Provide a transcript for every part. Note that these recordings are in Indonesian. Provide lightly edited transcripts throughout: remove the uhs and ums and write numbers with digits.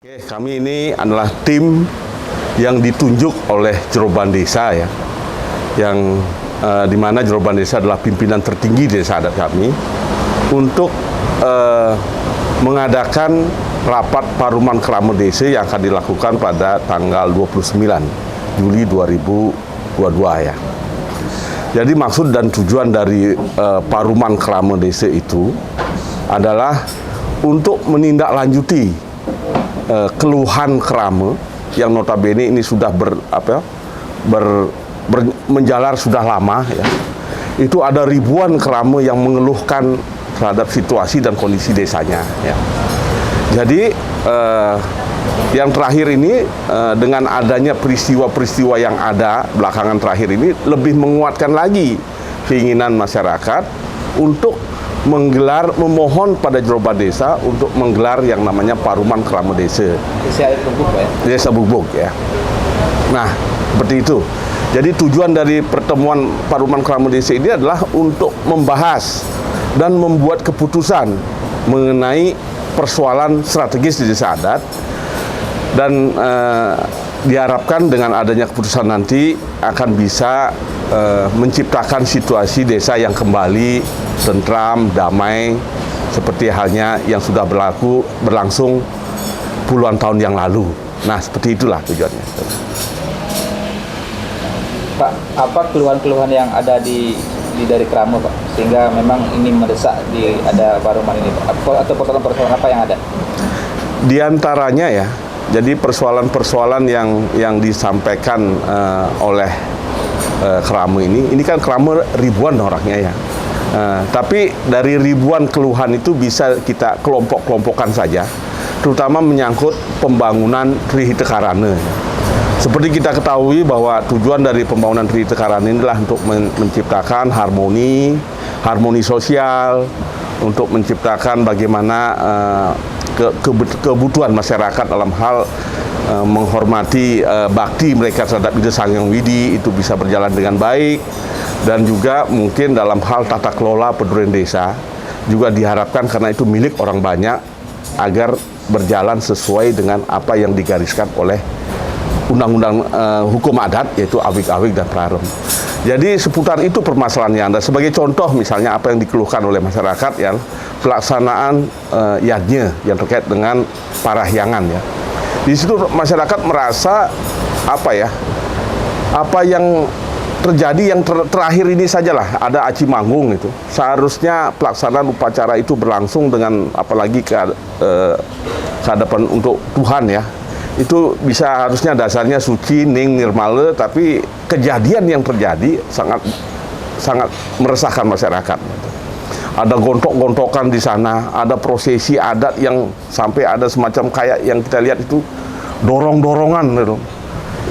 Oke, kami ini adalah tim yang ditunjuk oleh Jeroban Desa ya, yang di mana Jeroban Desa adalah pimpinan tertinggi di desa adat kami untuk mengadakan rapat Paruman Krama Desa yang akan dilakukan pada tanggal 29 Juli 2022 ya. Jadi maksud dan tujuan dari Paruman Krama Desa itu adalah untuk menindaklanjuti keluhan krama yang notabene ini sudah menjalar sudah lama ya. Itu ada ribuan krama yang mengeluhkan terhadap situasi dan kondisi desanya ya. Jadi yang terakhir ini dengan adanya peristiwa-peristiwa yang ada belakangan terakhir ini lebih menguatkan lagi keinginan masyarakat untuk memohon pada Jeroban Desa untuk menggelar yang namanya Paruman Krama Desa. Desa Bubuk ya. Nah, seperti itu. Jadi tujuan dari pertemuan Paruman Krama Desa ini adalah untuk membahas dan membuat keputusan mengenai persoalan strategis di desa adat, dan diharapkan dengan adanya keputusan nanti akan bisa menciptakan situasi desa yang kembali tentram, damai, seperti halnya yang sudah berlangsung puluhan tahun yang lalu. Nah, seperti itulah tujuannya. Pak, apa keluhan-keluhan yang ada dari krama, Pak, sehingga memang ini mendesak ada Paruman ini, Pak? Atau persoalan-persoalan apa yang ada? Di antaranya ya, jadi persoalan-persoalan yang disampaikan oleh krama ini kan krama ribuan orangnya ya. Tapi dari ribuan keluhan itu bisa kita kelompok-kelompokkan saja, terutama menyangkut pembangunan Trihitekarana. Seperti kita ketahui bahwa tujuan dari pembangunan Trihitekarana ini adalah untuk menciptakan harmoni sosial, untuk menciptakan bagaimana kebutuhan masyarakat dalam hal menghormati bakti mereka terhadap Ida Sangyang Widi itu bisa berjalan dengan baik, dan juga mungkin dalam hal tata kelola pedulian desa juga diharapkan karena itu milik orang banyak agar berjalan sesuai dengan apa yang digariskan oleh undang-undang hukum adat, yaitu awik-awik dan prarem. Jadi seputar itu permasalahannya. Anda sebagai contoh misalnya apa yang dikeluhkan oleh masyarakat yang pelaksanaan yadnya yang terkait dengan parahyangan ya. Di situ masyarakat merasa apa yang terjadi yang terakhir ini sajalah ada aci manggung itu. Seharusnya pelaksanaan upacara itu berlangsung dengan apalagi kehadapan untuk Tuhan ya. Itu bisa harusnya dasarnya suci, ning, nirmala, tapi kejadian yang terjadi sangat meresahkan masyarakat. Ada gontok-gontokan di sana, ada prosesi adat yang sampai ada semacam kayak yang kita lihat itu dorong-dorongan gitu.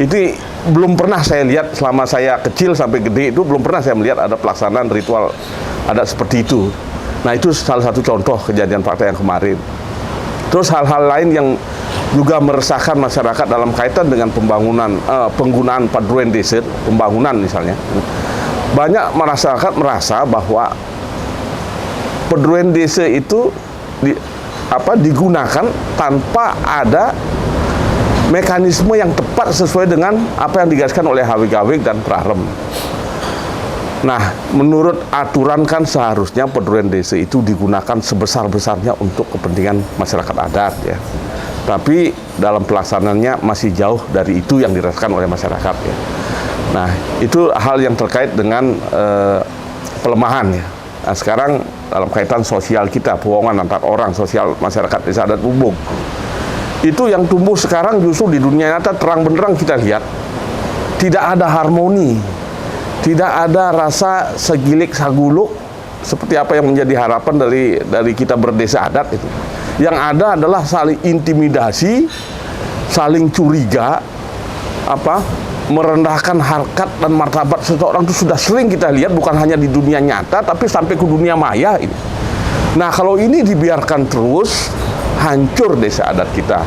Itu belum pernah saya lihat selama saya kecil sampai gede, itu belum pernah saya melihat ada pelaksanaan ritual adat seperti itu. Nah, itu salah satu contoh kejadian fakta yang kemarin. Terus hal-hal lain yang juga meresahkan masyarakat dalam kaitan dengan penggunaan padulian desa, pembangunan misalnya. Banyak masyarakat merasa bahwa padulian desa itu digunakan tanpa ada mekanisme yang tepat sesuai dengan apa yang digariskan oleh awik-awik dan prarem. Nah, menurut aturan kan seharusnya padulian desa itu digunakan sebesar-besarnya untuk kepentingan masyarakat adat ya. Tapi dalam pelaksanaannya masih jauh dari itu yang dirasakan oleh masyarakat ya. Nah, itu hal yang terkait dengan pelemahan ya. Nah, sekarang dalam kaitan sosial kita, hubungan antar orang, sosial masyarakat desa adat Bubuk, itu yang tumbuh sekarang justru di dunia nyata terang benderang kita lihat tidak ada harmoni, tidak ada rasa segilik saguluk seperti apa yang menjadi harapan dari kita berdesa adat itu. Yang ada adalah saling intimidasi, saling curiga, merendahkan harkat dan martabat seseorang itu sudah sering kita lihat, bukan hanya di dunia nyata tapi sampai ke dunia maya ini. Nah, kalau ini dibiarkan terus, hancur desa adat kita.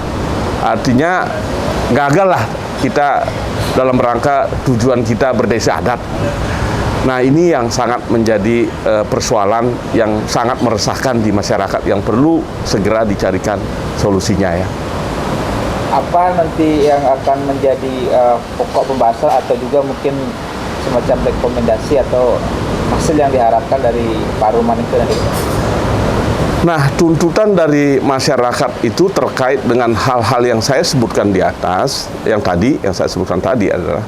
Artinya gagal lah kita dalam rangka tujuan kita berdesa adat. Nah, ini yang sangat menjadi persoalan yang sangat meresahkan di masyarakat yang perlu segera dicarikan solusinya ya. apa nanti yang akan menjadi pokok pembahasan atau juga mungkin semacam rekomendasi atau hasil yang diharapkan dari Pak Ruman itu nanti? Nah, tuntutan dari masyarakat itu terkait dengan hal-hal yang saya sebutkan di atas, yang saya sebutkan tadi adalah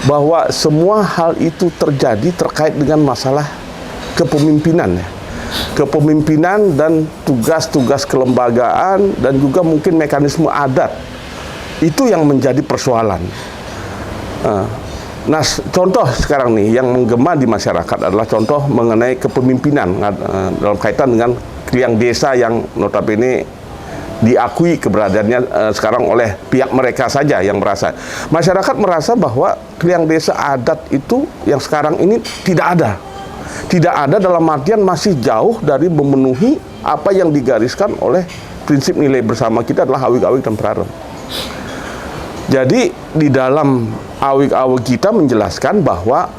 bahwa semua hal itu terjadi terkait dengan masalah kepemimpinan ya. Kepemimpinan dan tugas-tugas kelembagaan dan juga mungkin mekanisme adat. Itu yang menjadi persoalan. Nah, contoh sekarang nih yang menggema di masyarakat adalah contoh mengenai kepemimpinan dalam kaitan dengan kliang desa yang notabene diakui keberadaannya sekarang oleh pihak mereka saja yang merasa. Masyarakat merasa bahwa kliang desa adat itu yang sekarang ini tidak ada. Tidak ada dalam artian masih jauh dari memenuhi apa yang digariskan oleh prinsip nilai bersama kita adalah awik-awik dan prarem. Jadi di dalam awik-awik kita menjelaskan bahwa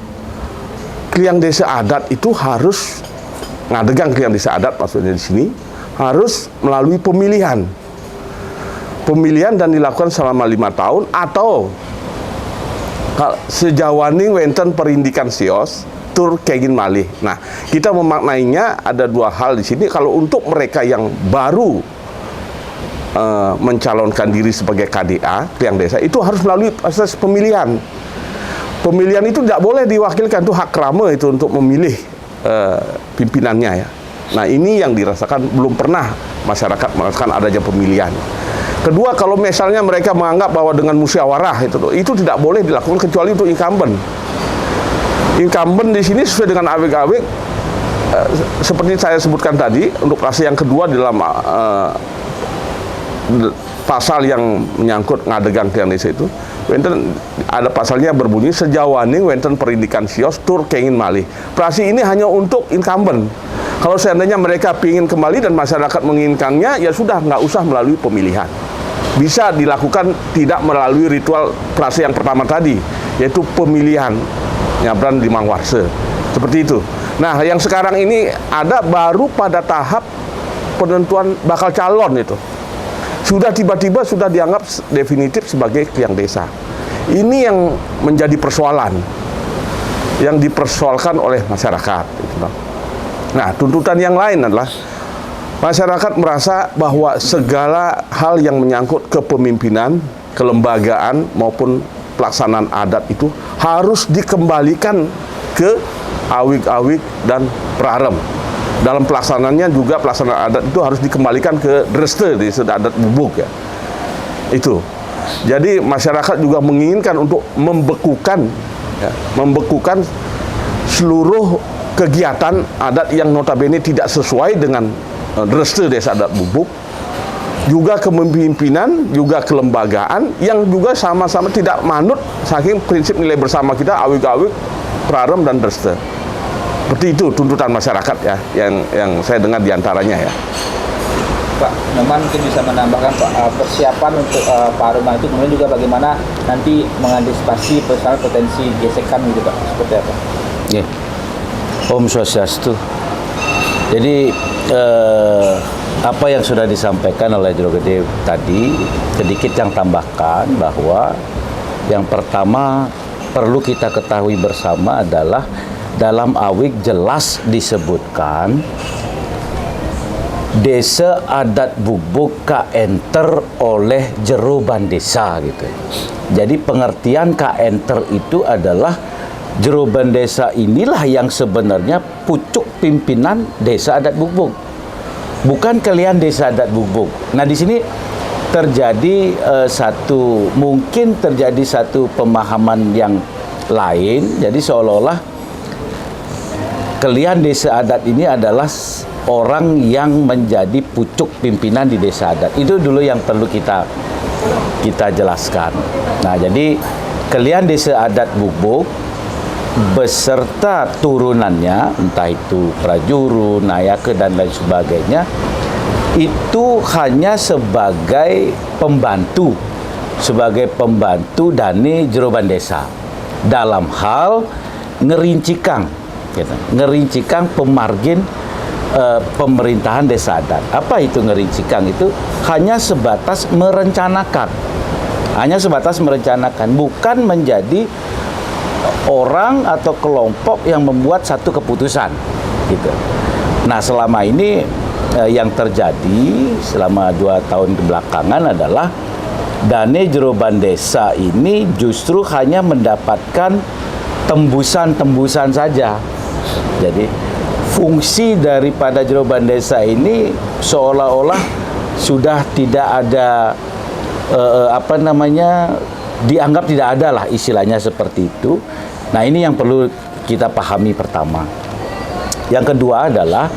kliang desa adat itu harus ngadegang kliang desa adat maksudnya di sini harus melalui pemilihan dan dilakukan selama 5 tahun atau sejawaning wenten perindikan sios tur kegin malih. Nah, kita memaknainya ada 2 hal di sini. Kalau untuk mereka yang baru mencalonkan diri sebagai KDA, kliang desa, itu harus melalui proses pemilihan. Pemilihan itu tidak boleh diwakilkan, itu hak krama itu untuk memilih pimpinannya ya. Nah, ini yang dirasakan belum pernah masyarakat merasakan adanya pemilihan. Kedua, kalau misalnya mereka menganggap bahwa dengan musyawarah itu tidak boleh dilakukan kecuali untuk incumbent. Incumbent di sini sesuai dengan awik-awik seperti saya sebutkan tadi untuk fase yang kedua di dalam pasal yang menyangkut ngadegang kliang desa itu, wenten ada pasalnya berbunyi sejawaning wenten perindikan sios tur kengin malih. Prasi ini hanya untuk incumbent. Kalau seandainya mereka ingin kembali dan masyarakat menginginkannya, ya sudah nggak usah melalui pemilihan. Bisa dilakukan tidak melalui ritual prase yang pertama tadi, yaitu pemilihan nyabran di Mangwarse. Seperti itu. Nah, yang sekarang ini ada baru pada tahap penentuan bakal calon itu. Sudah tiba-tiba sudah dianggap definitif sebagai kliang desa. Ini yang menjadi persoalan yang dipersoalkan oleh masyarakat. Nah, tuntutan yang lain adalah masyarakat merasa bahwa segala hal yang menyangkut kepemimpinan, kelembagaan maupun pelaksanaan adat itu harus dikembalikan ke awik-awik dan prarem. Dalam pelaksanaannya juga pelaksanaan adat itu harus dikembalikan ke Dreste, desa adat Bubuk ya. Itu. Jadi masyarakat juga menginginkan untuk membekukan seluruh kegiatan adat yang notabene tidak sesuai dengan Dreste desa adat Bubuk, juga kepemimpinan, juga kelembagaan yang juga sama-sama tidak manut saking prinsip nilai bersama kita awik-awik, prarem dan Dreste. Seperti itu tuntutan masyarakat ya, yang saya dengar diantaranya ya. Pak, memang mungkin bisa menambahkan Pak, persiapan untuk Pak Ruman itu kemudian juga bagaimana nanti mengantisipasi potensi gesekan gitu Pak, seperti apa? Ya, Om Swastiastu. Jadi apa yang sudah disampaikan oleh Jero Gede tadi, sedikit yang tambahkan bahwa yang pertama perlu kita ketahui bersama adalah dalam awik jelas disebutkan desa adat Bubuk ka-enter oleh jero ban desa gitu. Jadi pengertian ka-enter itu adalah jero ban desa inilah yang sebenarnya pucuk pimpinan desa adat Bubuk. Bukan kalian desa adat Bubuk. Nah, di sini terjadi mungkin terjadi satu pemahaman yang lain. Jadi seolah-olah kalian desa adat ini adalah orang yang menjadi pucuk pimpinan di desa adat. Itu dulu yang perlu kita jelaskan. Nah, jadi kalian desa adat Bubuk beserta turunannya, entah itu prajuru, nayake dan lain sebagainya, itu hanya sebagai pembantu dani jero ban desa dalam hal ngerincikan pemargin pemerintahan desa adat. Apa itu ngerincikan? Itu hanya sebatas merencanakan Hanya sebatas merencanakan, bukan menjadi orang atau kelompok yang membuat satu keputusan gitu. Nah, selama ini yang terjadi selama 2 tahun kebelakangan adalah Dane Jeroban Desa ini justru hanya mendapatkan tembusan-tembusan saja. Jadi fungsi daripada Jeroban Desa ini seolah-olah sudah tidak ada dianggap tidak ada lah, istilahnya seperti itu. Nah, ini yang perlu kita pahami pertama. Yang kedua adalah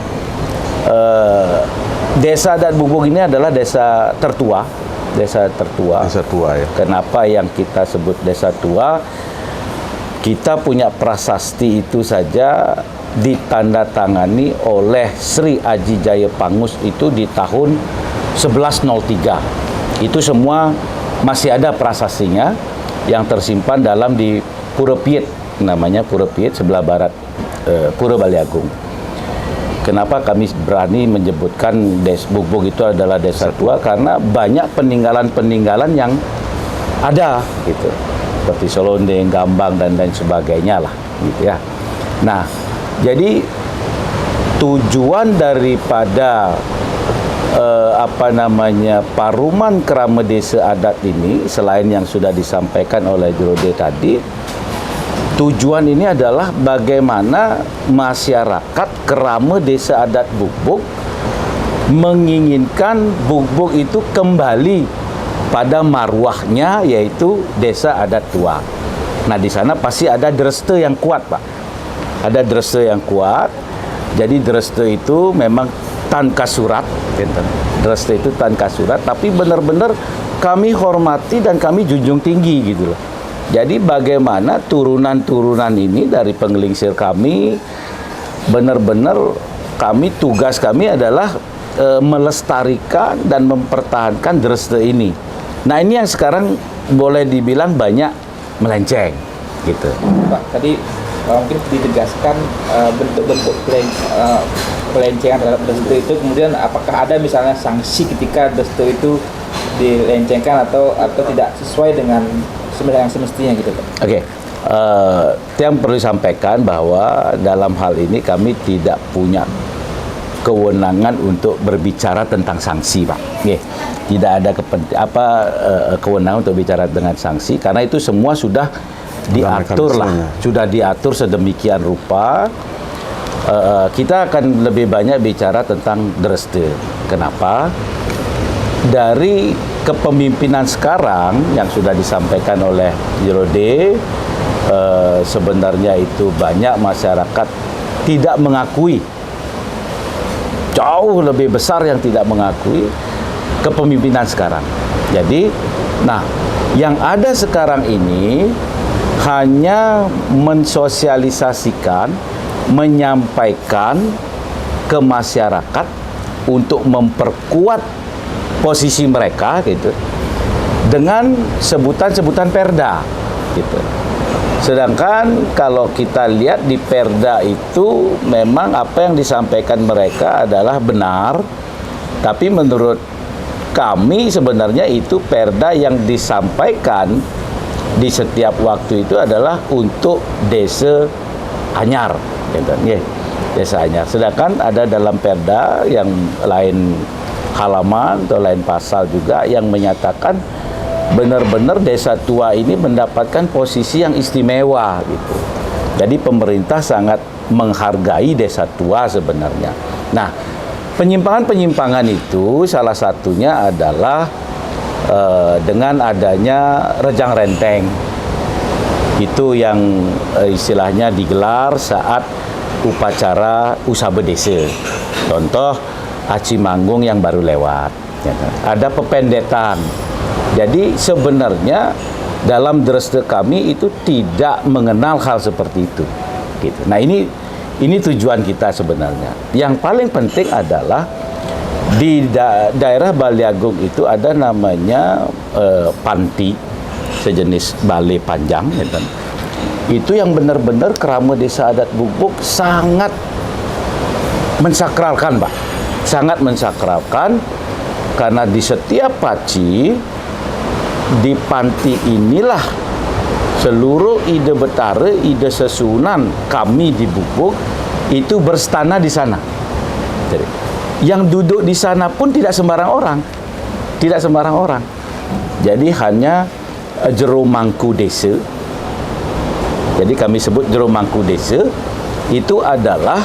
Desa Adat Bubuk ini adalah desa tertua. Desa tertua. Desa tua ya. Kenapa yang kita sebut desa tua? Kita punya prasasti itu saja ditandatangani oleh Sri Aji Jaya Pangus itu di tahun 1103. Itu semua masih ada prasastinya yang tersimpan dalam di Pura Piet, namanya Pura Piet sebelah barat Pura Baliagung. Kenapa kami berani menyebutkan Bubuk itu adalah desa tua? Karena banyak peninggalan-peninggalan yang ada gitu, seperti Solondeng, Gambang dan lain sebagainya lah gitu ya. Nah, jadi tujuan daripada Paruman Krama Desa Adat ini, selain yang sudah disampaikan oleh Jerode tadi, tujuan ini adalah bagaimana masyarakat Krama Desa Adat Bubuk menginginkan Bubuk itu kembali pada marwahnya, yaitu Desa Adat Tua. Nah, di sana pasti ada dreste yang kuat, Pak. Ada dreste yang kuat. Jadi dreste itu memang tanpa surat, dreste itu tanpa surat, tapi benar-benar kami hormati dan kami junjung tinggi gitu loh. Jadi bagaimana turunan-turunan ini dari penggelingsir kami, benar-benar tugas kami adalah melestarikan dan mempertahankan dreste ini. Nah, ini yang sekarang boleh dibilang banyak melenceng gitu. Pak, tadi mungkin ditegaskan bentuk-bentuk pelencengan terhadap destu itu, kemudian apakah ada misalnya sanksi ketika destu itu dilencengkan atau tidak sesuai dengan yang semestinya gitu, Pak? Oke. Yang perlu disampaikan bahwa dalam hal ini kami tidak punya kewenangan untuk berbicara tentang sanksi, Pak. Tidak ada kewenangan untuk bicara dengan sanksi, karena itu semua sudah diatur lah, sudah diatur sedemikian rupa. Kita akan lebih banyak bicara tentang dreste. Kenapa? Dari kepemimpinan sekarang yang sudah disampaikan oleh Jerode, sebenarnya itu banyak masyarakat tidak mengakui, jauh lebih besar yang tidak mengakui kepemimpinan sekarang. Jadi, nah, yang ada sekarang ini hanya mensosialisasikan, menyampaikan ke masyarakat untuk memperkuat posisi mereka gitu dengan sebutan-sebutan perda gitu. Sedangkan kalau kita lihat di perda itu memang apa yang disampaikan mereka adalah benar, tapi menurut kami sebenarnya itu perda yang disampaikan di setiap waktu itu adalah untuk desa anyar gitu. Desa anyar. Sedangkan ada dalam perda yang lain halaman atau lain pasal juga yang menyatakan benar-benar desa tua ini mendapatkan posisi yang istimewa gitu. Jadi pemerintah sangat menghargai desa tua sebenarnya. Nah, penyimpangan-penyimpangan itu salah satunya adalah dengan adanya rejang renteng. Itu yang istilahnya digelar saat upacara usabe desa. Contoh Aci Manggung yang baru lewat. Ada pependetan. Jadi sebenarnya dalam dreste kami itu tidak mengenal hal seperti itu. Gitu. Nah, ini tujuan kita sebenarnya. Yang paling penting adalah di daerah Baliagung itu ada namanya panti, sejenis balai panjang, gitu. Itu yang benar-benar Krama Desa Adat Bubuk sangat mensakralkan, Pak. Sangat mensakralkan, karena di setiap paci di panti inilah seluruh ide betara, ide sesunan kami di Bubuk itu berstana di sana. Jadi, yang duduk di sana pun tidak sembarang orang. Tidak sembarang orang. Jadi hanya jero mangku desa. Jadi kami sebut jero mangku desa itu adalah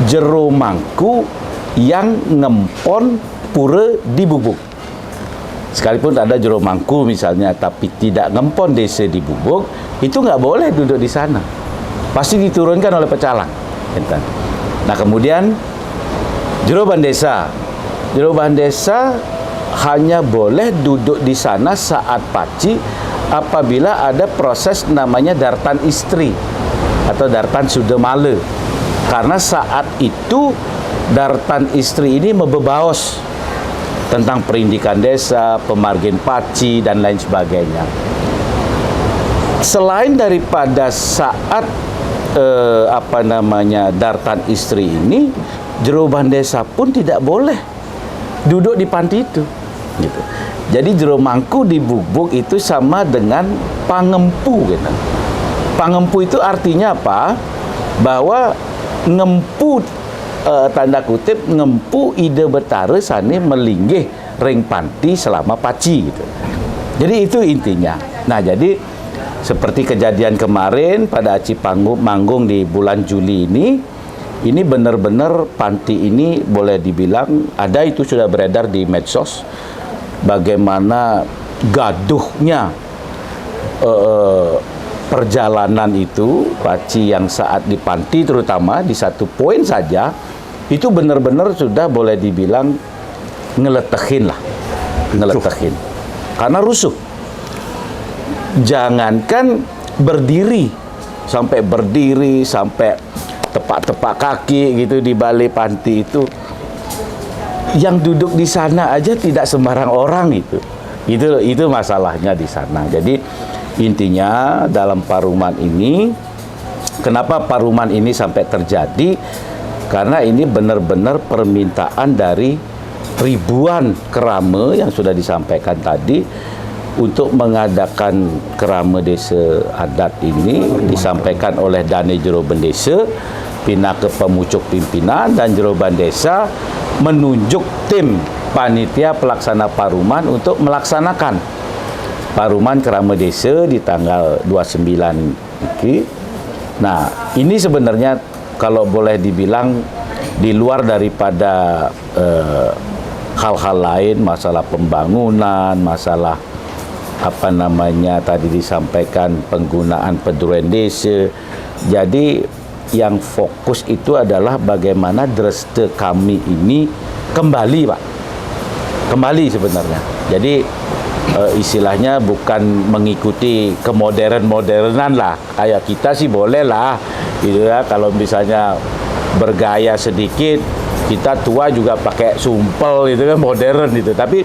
jero mangku yang ngempon pura di Bubuk. Sekalipun ada jero mangku misalnya, tapi tidak ngempon desa di Bubuk, itu nggak boleh duduk di sana. Pasti diturunkan oleh pecalang. Nah kemudian jero bandesa. Jero bandesa hanya boleh duduk di sana saat paci apabila ada proses namanya dartan istri atau dartan sudamala. Karena saat itu dartan istri ini membebaos tentang perindikan desa, pemargin paci dan lain sebagainya. Selain daripada saat dartan istri ini, jero bandesa pun tidak boleh duduk di panti itu. Gitu. Jadi jero mangku di Bubuk itu sama dengan pangempu gitu. Pangempu itu artinya apa? Bahwa ngempu tanda kutip ngempu ide betara sane melinggih ring panti selama paci gitu. Jadi itu intinya. Nah, jadi seperti kejadian kemarin pada aci manggung di bulan Juli ini benar-benar panti ini boleh dibilang ada, itu sudah beredar di medsos bagaimana gaduhnya perjalanan itu paci yang saat di panti, terutama di satu poin saja itu benar-benar sudah boleh dibilang ngeletehin karena rusuh. Jangankan berdiri sampai tepak-tepak kaki gitu di balai panti itu, yang duduk di sana aja tidak sembarang orang itu masalahnya di sana. Jadi intinya dalam paruman ini, kenapa paruman ini sampai terjadi? Karena ini benar-benar permintaan dari ribuan kerama yang sudah disampaikan tadi untuk mengadakan kerama desa adat ini, disampaikan oleh Dane Jero Bendesa, Pinaka Pemucuk Pimpinan dan Jero Bandesa menunjuk tim panitia pelaksana paruman untuk melaksanakan paruman kerama desa di tanggal 29 ini. Nah, ini sebenarnya kalau boleh dibilang di luar daripada hal-hal lain, masalah pembangunan, masalah tadi disampaikan penggunaan peduren desa. Jadi yang fokus itu adalah bagaimana Dreste kami ini kembali, Pak. Kembali sebenarnya. Jadi istilahnya bukan mengikuti kemodern-modernan lah. Kayak kita sih boleh lah, gitu ya. Kalau misalnya bergaya sedikit, kita tua juga pakai sumpel, itu kan modern gitu. Tapi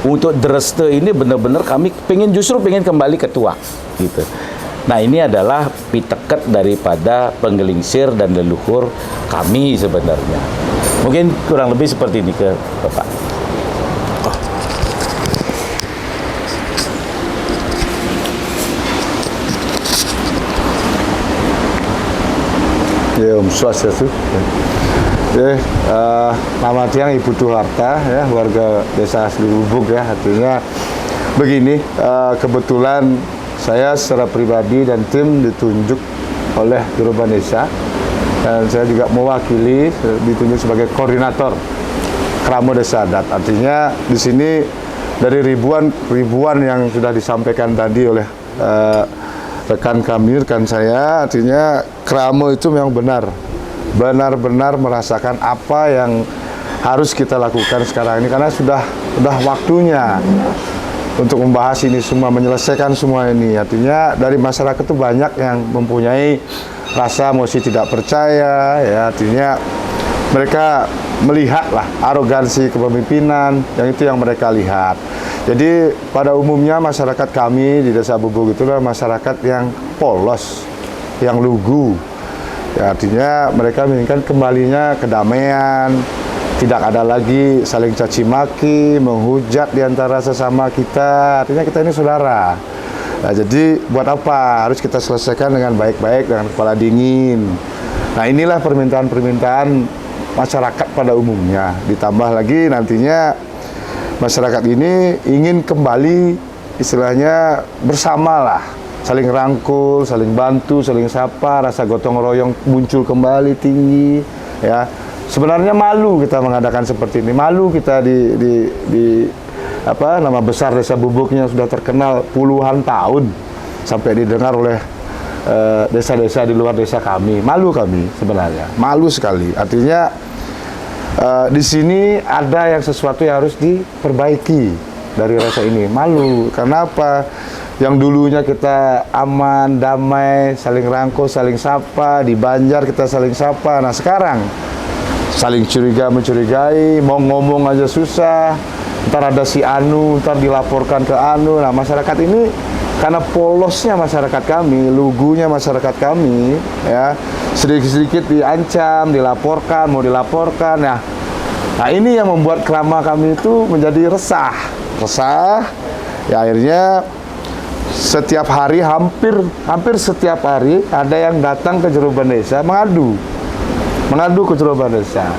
untuk Dreste ini benar-benar kami justru pengen kembali ke tua, gitu. Nah, ini adalah piteket daripada penggelingsir dan leluhur kami sebenarnya. Mungkin kurang lebih seperti ini ke Bapak. Ya, Om Swastiastu. Nama tiang Ibu Tuharta, ya, warga desa asli Bubuk, ya. Artinya begini, kebetulan saya secara pribadi dan tim ditunjuk oleh Jero Bandesa, dan saya juga mewakili, ditunjuk sebagai koordinator kerama desa adat. Artinya di sini dari ribuan yang sudah disampaikan tadi oleh rekan kami, rekan saya, artinya kerama itu memang benar-benar merasakan apa yang harus kita lakukan sekarang ini, karena sudah waktunya untuk membahas ini semua, menyelesaikan semua ini. Artinya dari masyarakat itu banyak yang mempunyai rasa emosi tidak percaya, ya. Artinya mereka melihatlah arogansi kepemimpinan, yang itu yang mereka lihat. Jadi pada umumnya masyarakat kami di Desa Bubuk itulah masyarakat yang polos, yang lugu. Ya, artinya mereka menginginkan kembalinya kedamaian, tidak ada lagi saling caci maki, menghujat di antara sesama kita. Artinya kita ini saudara. Nah, jadi buat apa? Harus kita selesaikan dengan baik-baik, dengan kepala dingin. Nah, inilah permintaan-permintaan masyarakat pada umumnya. Ditambah lagi nantinya masyarakat ini ingin kembali istilahnya bersamalah, saling rangkul, saling bantu, saling sapa, rasa gotong royong muncul kembali tinggi, ya. Sebenarnya malu kita mengadakan seperti ini, malu kita di nama besar Desa Bubuknya sudah terkenal puluhan tahun sampai didengar oleh desa-desa di luar desa kami. Malu kami sebenarnya, malu sekali. Artinya di sini ada yang sesuatu yang harus diperbaiki dari rasa ini. Malu, karena apa? Yang dulunya kita aman, damai, saling rangkul, saling sapa, di Banjar kita saling sapa. Nah sekarang saling curiga mencurigai, mau ngomong aja susah, ntar ada si Anu, ntar dilaporkan ke Anu. Nah masyarakat ini karena polosnya masyarakat kami, lugunya masyarakat kami, ya sedikit-sedikit diancam, dilaporkan, mau dilaporkan. Nah ini yang membuat kerama kami itu menjadi resah, ya akhirnya setiap hari, hampir setiap hari ada yang datang ke Jeroban Desa mengadu ke Jeroban Desa.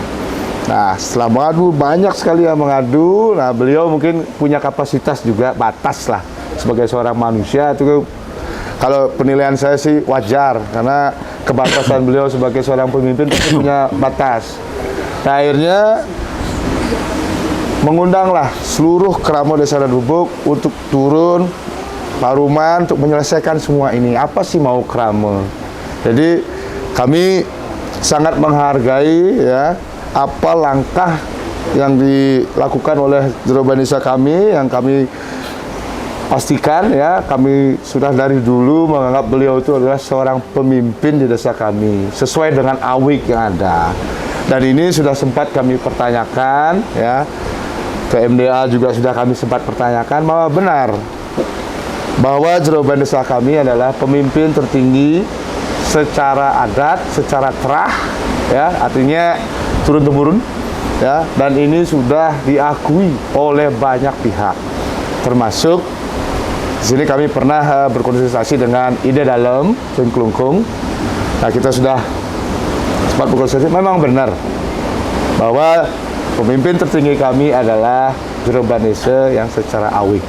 Nah setelah mengadu, banyak sekali yang mengadu. Nah beliau mungkin punya kapasitas juga, batas lah sebagai seorang manusia. Itu kalau penilaian saya sih wajar, karena kebatasan beliau sebagai seorang pemimpin punya batas. Nah akhirnya mengundanglah seluruh kerama Desa Adat Bubuk untuk turun Paruman untuk menyelesaikan semua ini. Apa sih mau kerama? Jadi kami sangat menghargai ya apa langkah yang dilakukan oleh Jeroban Desa kami, yang kami pastikan ya, kami sudah dari dulu menganggap beliau itu adalah seorang pemimpin di desa kami sesuai dengan awik yang ada. Dan ini sudah sempat kami pertanyakan ya, ke MDA juga sudah kami sempat pertanyakan bahwa benar bahwa Jeroban Desa kami adalah pemimpin tertinggi secara adat, secara terah, ya, artinya turun-temurun, ya, dan ini sudah diakui oleh banyak pihak, termasuk di sini kami pernah berkonsultasi dengan Ide Dalem, Tim Klungkung. Nah, kita sudah sempat berkonsultasi, memang benar bahwa pemimpin tertinggi kami adalah Jeroban Desa yang secara awik,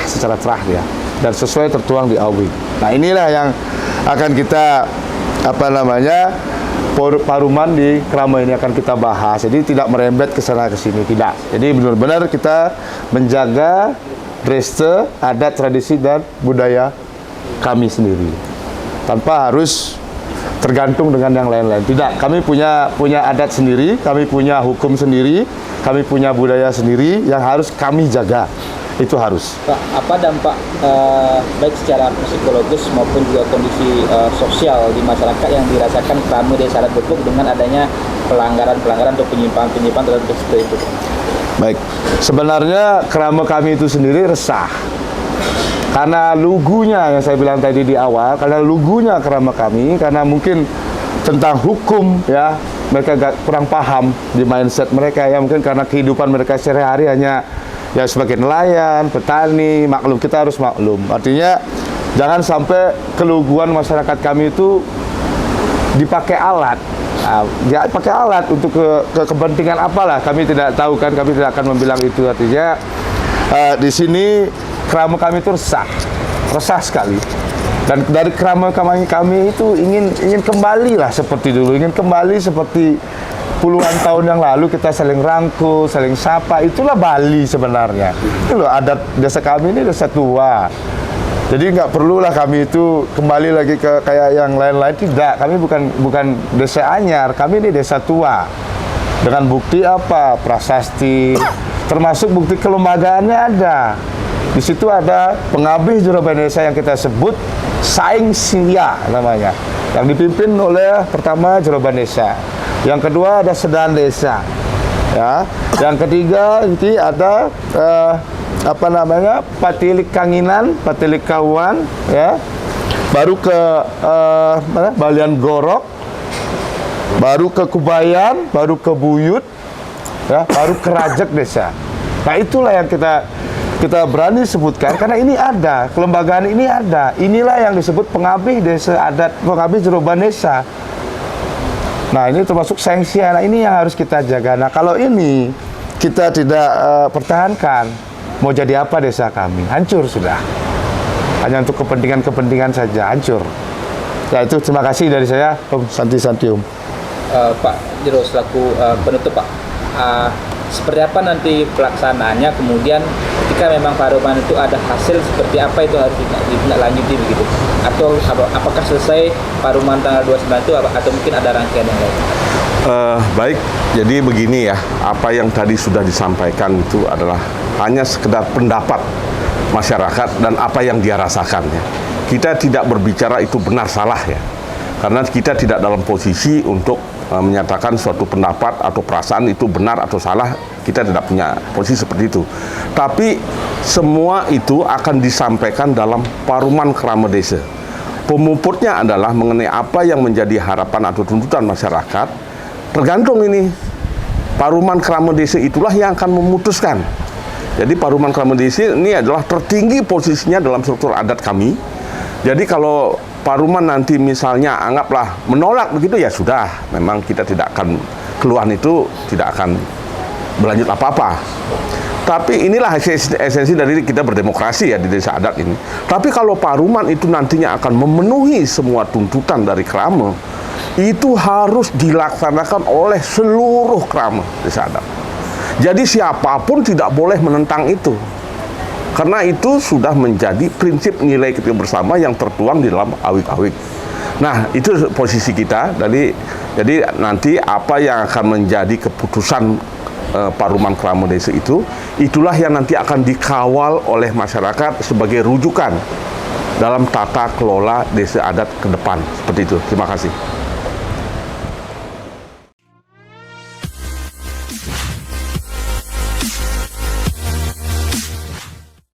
secara terah dia, dan sesuai tertuang di awik. Nah, inilah yang akan kita Paruman di kerama ini akan kita bahas. Jadi tidak merembet ke sana ke sini, tidak. Jadi benar-benar kita menjaga dreste, adat, tradisi dan budaya kami sendiri, tanpa harus tergantung dengan yang lain-lain. Tidak, kami punya adat sendiri, kami punya hukum sendiri, kami punya budaya sendiri yang harus kami jaga. Itu harus. Pak, apa dampak baik secara psikologis maupun juga kondisi sosial di masyarakat yang dirasakan kerama Desa Adat Bubuk dengan adanya pelanggaran atau penyimpangan terhadap desa itu? Baik, sebenarnya kerama kami itu sendiri resah karena lugunya yang saya bilang tadi di awal, karena lugunya kerama kami, karena mungkin tentang hukum ya mereka kurang paham di mindset mereka ya, mungkin karena kehidupan mereka sehari-hari hanya ya sebagai nelayan, petani, maklum, kita harus maklum. Artinya jangan sampai keluguan masyarakat kami itu dipakai alat. Nah, ya pakai alat untuk ke kepentingan apalah, kami tidak tahu kan, kami tidak akan membilang itu. Artinya di sini kerama kami itu resah sekali. Dan dari kerama kami itu ingin kembali lah seperti dulu, ingin kembali seperti puluhan tahun yang lalu, kita saling rangkul, saling sapa. Itulah Bali sebenarnya. Itu loh, adat desa kami ini desa tua. Jadi nggak perlulah kami itu kembali lagi ke kayak yang lain-lain. Tidak, kami bukan desa anyar, kami ini desa tua. Dengan bukti apa? Prasasti, termasuk bukti kelembagaannya ada. Di situ ada pengabih Jeroban Desa yang kita sebut Saing Sia namanya, yang dipimpin oleh pertama Jeroban Desa. Yang kedua ada Sedan Desa, ya. Yang ketiga nanti ada Patilik Kanginan, Patilik Kauan, ya. Baru ke Balian Gorok, baru ke Kubayan, baru ke Buyut, ya, baru kerajak desa. Nah itulah yang kita berani sebutkan karena ini ada, kelembagaan ini ada. Inilah yang disebut pengabih desa adat, pengabih jeroban desa. Nah ini termasuk sanksi. Nah ini yang harus kita jaga. Nah kalau ini kita tidak pertahankan, mau jadi apa desa kami? Hancur sudah. Hanya untuk kepentingan saja, hancur. Ya itu terima kasih dari saya, Om Santi-Santi Om. Pak Jero selaku penutup Pak, seperti apa nanti pelaksanaannya, kemudian ketika memang Paruman itu ada hasil seperti apa itu harus ditindaklanjuti begitu, atau apakah selesai Paruman tanggal 29 itu atau mungkin ada rangkaian yang lain? Baik, jadi begini ya, apa yang tadi sudah disampaikan itu adalah hanya sekedar pendapat masyarakat dan apa yang dia rasakan ya. Kita tidak berbicara itu benar salah ya, karena kita tidak dalam posisi untuk menyatakan suatu pendapat atau perasaan itu benar atau salah. Kita tidak punya posisi seperti itu. Tapi semua itu akan disampaikan dalam Paruman Krama Desa. Pemuputnya adalah mengenai apa yang menjadi harapan atau tuntutan masyarakat. Tergantung ini, Paruman Krama Desa itulah yang akan memutuskan. Jadi Paruman Krama Desa ini adalah tertinggi posisinya dalam struktur adat kami. Jadi kalau Paruman nanti misalnya anggaplah menolak begitu, ya sudah, memang kita tidak akan, keluhan itu tidak akan berlanjut apa-apa. Tapi inilah esensi dari kita berdemokrasi ya di desa adat ini. Tapi kalau Paruman itu nantinya akan memenuhi semua tuntutan dari Krama, itu harus dilaksanakan oleh seluruh Krama desa adat. Jadi siapapun tidak boleh menentang itu. Karena itu sudah menjadi prinsip nilai kita bersama yang tertuang di dalam awik-awik. Nah, itu posisi kita. Jadi nanti apa yang akan menjadi keputusan Paruman Krama Desa itu, itulah yang nanti akan dikawal oleh masyarakat sebagai rujukan dalam tata kelola desa adat ke depan. Seperti itu. Terima kasih.